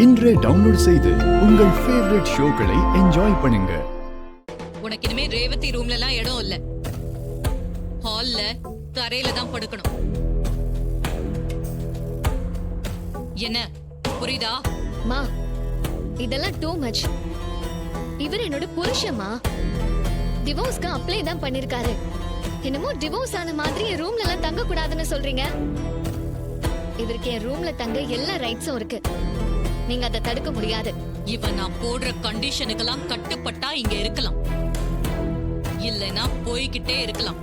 இன்றே டவுன்லோட் செய்து உங்கள் ஃபேவரட் ஷோக்களை என்ஜாய் பண்ணுங்க. உனக்கு இனிமே ரேவதி ரூம்ல எல்லாம் இடம் இல்ல. ஹால்ல தரையில தான் படுக்கணும். என்ன புரியுதா? மா, இதெல்லாம் டூ மச். இவர் என்னோட புருஷமா, டிவோர்ஸ்க்கு அப்ளை தான் பண்ணிருக்காரு. என்னமோ டிவோர்ஸ் ஆன மாதிரி என் ரூம்ல எல்லாம் தங்க கூடாதுன்னு சொல்றீங்க. இவருக்கு என் ரூம்ல தங்க எல்லா ரைட்ஸும் இருக்கு. நீங்க அதை தடுக்க முடியாது. இவன் நான் போடுற கண்டிஷனுக்கெல்லாம் கட்டுப்பட்டா இங்க இருக்கலாம், இல்லைன்னா போய்கிட்டே இருக்கலாம்.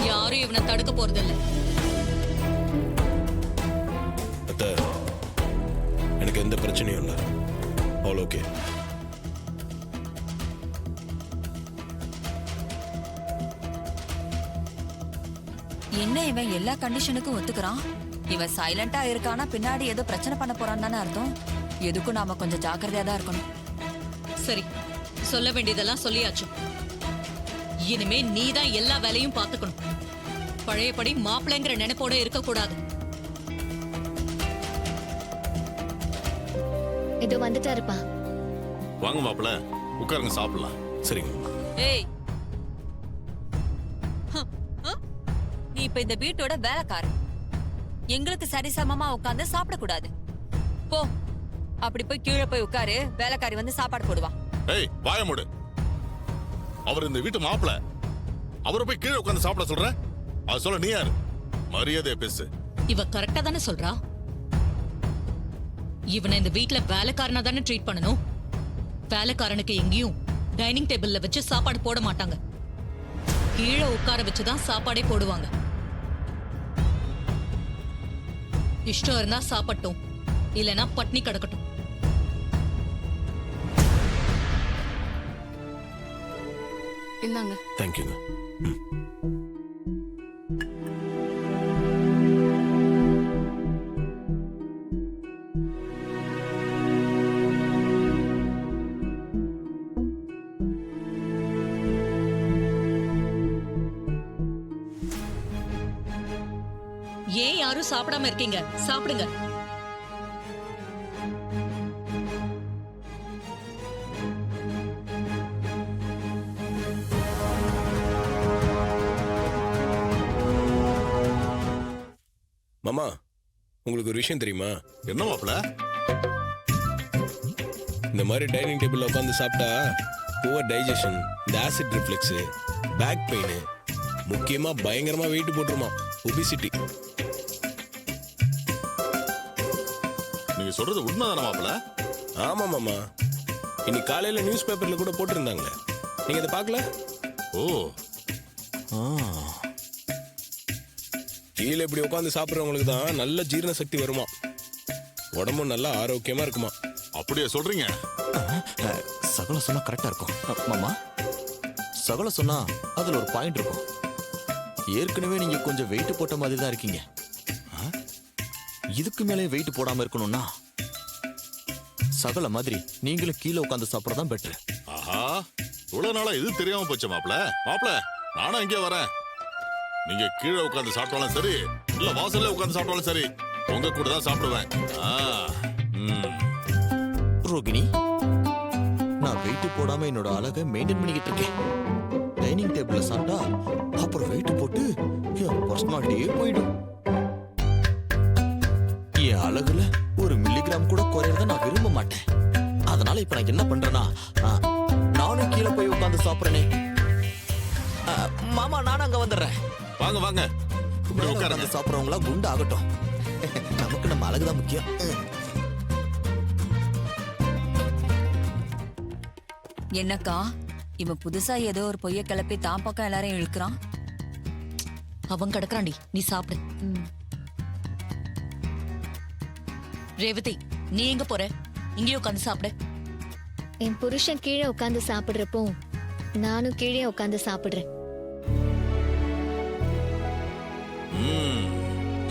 யாரும் இவனை தடுக்க போறதில்ல. எனக்கு எந்த பிரச்சனையும் இல்லை. All okay. என்ன இவன் எல்லா கண்டிஷனுக்கும் ஒத்துக்கிறான்? இவன் சைலண்டா இருக்கானா பின்னாடி ஏதோ பிரச்சனை பண்ண போறான்னு தானே அர்த்தம். எதுக்கும் நாம கொஞ்சம் ஜாக்கிரதையா தான் இருக்கணும். சரி, சொல்ல வேண்டியதெல்லாம் சொல்லியாச்சு. இனிமே நீ தான் எல்லா வேலையும் பாத்துக்கணும். பழையபடி மாப்பிள்ளைங்கிற நினைப்போட இருக்க கூடாது. இது வந்துட்டாருப்பா. வாங்க மாப்பிள்ள, உட்காருங்க, சாப்பிடலாம். சரிங்க. ஏய், நீ இப்ப இந்த வீட்டோட வேலைக்காரன். எங்களுக்கு சரிசமமா உட்கார்ந்து சாப்பிடக்கூடாது. போ, அப்படி போய் கீழே போய் உட்காரு. வேலைக்காரி வந்து சாப்பாடு போடுவா. ஏய், வாய மூடு. அவர் இந்த வீட்டு மாப்பிள்ள. அவரை போய் கீழே உட்கார்ந்து சாப்பிட சொல்ற? அது சொல்ல நீ யாரு? மரியாதையா பேசு. இவ கரெக்டா தானே சொல்றா? இவனை இந்த வீட்டுல வேலைக்காரனா தானே ட்ரீட் பண்ணணும். வேலைக்காரனுக்கு எங்கேயும் டைனிங் டேபிள்ல வச்சு சாப்பாடு போட மாட்டாங்க. கீழே உட்கார வச்சுதான் சாப்பாடே போடுவாங்க. இஷ்டம் இருந்தா சாப்பிட்டோம், இல்லைன்னா பட்னி கிடக்கட்டும். இந்தாங்க. தேங்க்யூங்க. ஏன் யாரும் சாப்பிடாம இருக்கீங்க? சாப்பிடுங்க. மாமா, உங்களுக்கு ஒரு விஷயம் தெரியுமா? என்ன மாப்பிள்ள? இந்த மாதிரி டைனிங் டேபிள்ல உட்காந்து சாப்பிட்டா புவர் டைஜஷன், இந்த ஆசிட் ரிஃப்ளெக்ஸ், பேக் பெயின், முக்கியமா பயங்கரமா வெயிட் போட்டுருமா, ஒபிசிட்டி. நீங்க சொல்றது உண்மைதான மாப்பிள்ள? ஆமா மாமா, இன்னைக்கு காலையில நியூஸ் பேப்பர்ல கூட போட்டிருந்தாங்களே, நீங்க அதை பார்க்கல? ஓ, கீழே இப்படி உட்காந்து சாப்பிட்றவங்களுக்கு தான் நல்ல ஜீரண சக்தி வருமா, உடம்பும் நல்லா ஆரோக்கியமா இருக்குமா. அப்படியே சொல்றீங்க? சகல சொன்னா கரெக்டா இருக்கும் மாமா. சகல சொன்னா அதுல ஒரு பாயிண்ட் இருக்கும். ஏற்கனவே நீங்க கொஞ்சம் வெயிட் போட்ட மாதிரி தான் இருக்கீங்க. இதுக்கு மேலே வெயிட் போடாம இருக்கணும்னா சகல மாதிரி நீங்களும் கீழே உட்காந்து சாப்பிடறதான் பெட்டர். ஆஹா, இவ்வளவு நாளா இது தெரியாம போச்சு மாப்பிள்ள. மாப்பிள்ள, நானும் இங்கே வரேன். நீங்க கீழே உட்காந்து சாப்பிட்டாலும் சரி, இல்ல வாசல்ல உட்காந்து சாப்பிட்டாலும் சரி, உங்க கூட தான் சாப்பிடுவேன். ரோகிணி, நான் வெயிட் போடாம என்னோட அழகை மெயின்டைன் பண்ணிக்கிட்டு இருக்கேன். டைனிங் டேபிள்ல சாப்பிட்டா அப்புறம் வெயிட் போட்டு என் பர்சனாலிட்டியே போயிடும். என் அழகுல ஒரு மில்லிகிராம் கூட குறையறத நான் விரும்ப மாட்டேன். அதனால இப்ப நான் என்ன பண்றேன்னா, நானும் கீழே போய் உட்காந்து சாப்பிடுறேனே. மாமா, நானும் அங்க வந்துடுறேன். வாங்க வாங்க, உட்கார்ந்து சாப்பிடுறவங்களா குண்டு ஆகட்டும். நமக்கு நம்ம அழகுதான் முக்கியம். என்னக்கா, இவன் புதுசா ஏதோ ஒரு பொய்ய கிளப்பி தான் பக்கம் எல்லாரையும் இழுக்கிறான். அவன் கிடக்குறாண்டி, நீ சாப்பிடு. ரேவதி, நீ எங்க போற? இங்கேயே உட்காந்து சாப்பிடு. என் புருஷன் கீழே உட்காந்து சாப்பிடுறப்போ நானும் கீழே உட்காந்து சாப்பிடுறேன்.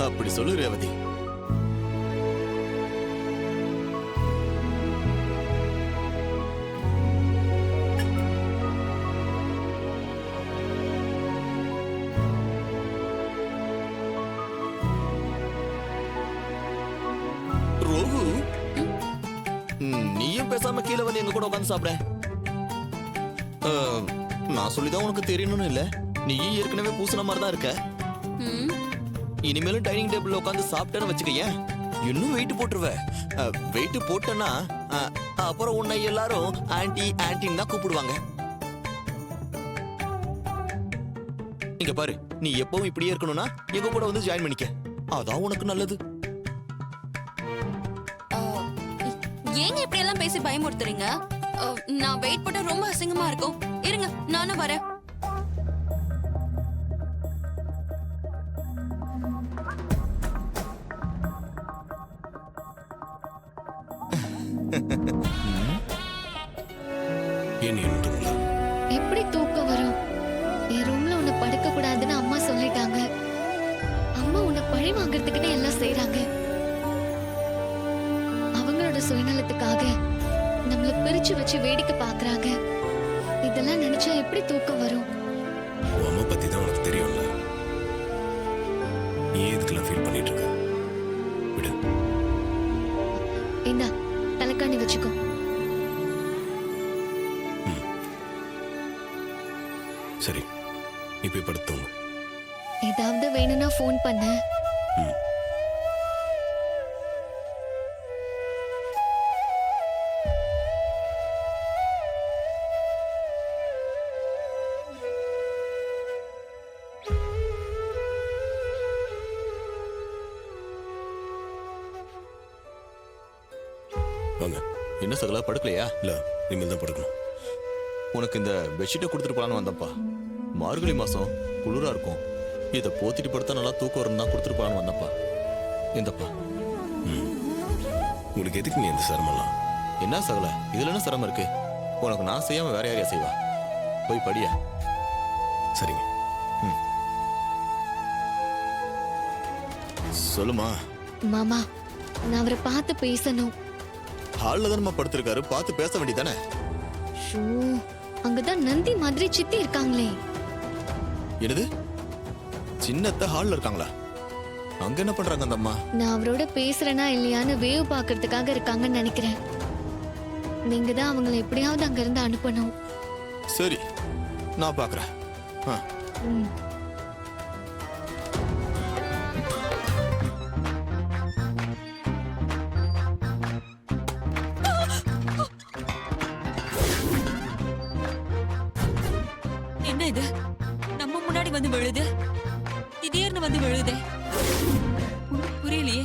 அப்படி சொல்லு ரேவதி. ரோகு, நீயும் பேசாம கீழே வந்து எங்க கூட உட்காந்து சாப்பிட. நான் சொல்லிதான் உனக்கு தெரியணும்னு இல்ல, நீ ஏற்கனவே பூசின மாதிரி தான் இருக்க. ம், இனிமேலும் டைனிங் டேபிள்ல உட்காந்து சாப்பிட்டேன்னு வச்சுக்கயேன், இன்னும் வெயிட் போட்டுருவ. வெயிட் போட்டேன்னா அப்புறம் உன்னை எல்லாரும் ஆன்டி ஆன்டின்னு தான் கூப்பிடுவாங்க. இங்க பாரு, நீ எப்பவும் இப்படியே இருக்கணும்னா எங்க கூட வந்து ஜாயின் பண்ணிக்க, அதான் உனக்கு நல்லது. ஏங்க இப்படி எல்லாம் பேசி பயமுறுத்துறீங்க? நான் வெயிட் போட்டா ரொம்ப அசிங்கமா இருக்கும். இருங்க, நானும் வரேன். ஏன் என்றுங்களா? எப்படி தூக்கம் வரும்? என் ரூம்ல உன்னை படுக்க கூடாதுன்னு அம்மா சொல்லிட்டாங்க. அம்மா உன்னை பழி வாங்குறதுக்குன்னு எல்லாம் செய்றாங்க. அவங்களோட சுயநலத்துக்காக நம்மள பிரிச்சு வச்சு வேடிக்கை பாக்குறாங்க. இதெல்லாம் நினைச்சா எப்படி தூக்கம் வரும்? உன் அம்மா பத்தி தான் உனக்கு தெரியும்ல, நீ எதுக்கெல்லாம் ஃபீல் பண்ணிட்டு இருக்க? விடு. இந்தா தலைக்காணி வச்சுக்கோ. சரி, நீ போய் படுத்துங்க. ஏதாவது வேணும்னா ஃபோன் பண்ண. வாங்க. என்ன சகலா, படுக்கலையா? இல்ல, இனிமேல் தான் படுக்கணும். உனக்கு இந்த பெட்ஷீட்டை கொடுத்துட்டு போலான்னு வந்தப்பா. மார்கழி மாசம் குளிரா இருக்கும், இதை போத்திட்டு படுத்தா நல்லா தூக்கம் வரும் தான் கொடுத்துட்டு போலான்னு வந்தப்பா. இந்தப்பா. உங்களுக்கு எதுக்கு நீ இந்த சிரமம்லாம்? என்ன சகல, இதுல என்ன சிரமம் இருக்கு? உனக்கு நான் செய்யாம வேற யாரையா செய்வா? போய் படியா. சரிங்க. சொல்லுமா. மாமா, நான் அவரை பார்த்து பேசணும். ஹால்ல தான் நம்ம படுத்திருக்காரு, பார்த்து பேச வேண்டியதானே? ஷூ, அங்கதான் நந்தி மாதிரி சித்தி இருக்காங்களே. என்னது, சின்னத்த ஹால்ல இருக்காங்களா? அங்க என்ன பண்றாங்க அந்த அம்மா? நான் அவரோட பேசுறேனா இல்லையான்னு வேவ் பாக்குறதுக்காக இருக்காங்கன்னு நினைக்கிறேன். நீங்க தான் அவங்கள எப்படியாவது அங்க இருந்து அனுப்பணும். சரி, நான் பாக்குறேன். ம். என்ன இது? நம்ம முன்னாடி வந்து விழுது, திடீர்னு வந்து விழுதே. ஒண்ணும் புரியலையே.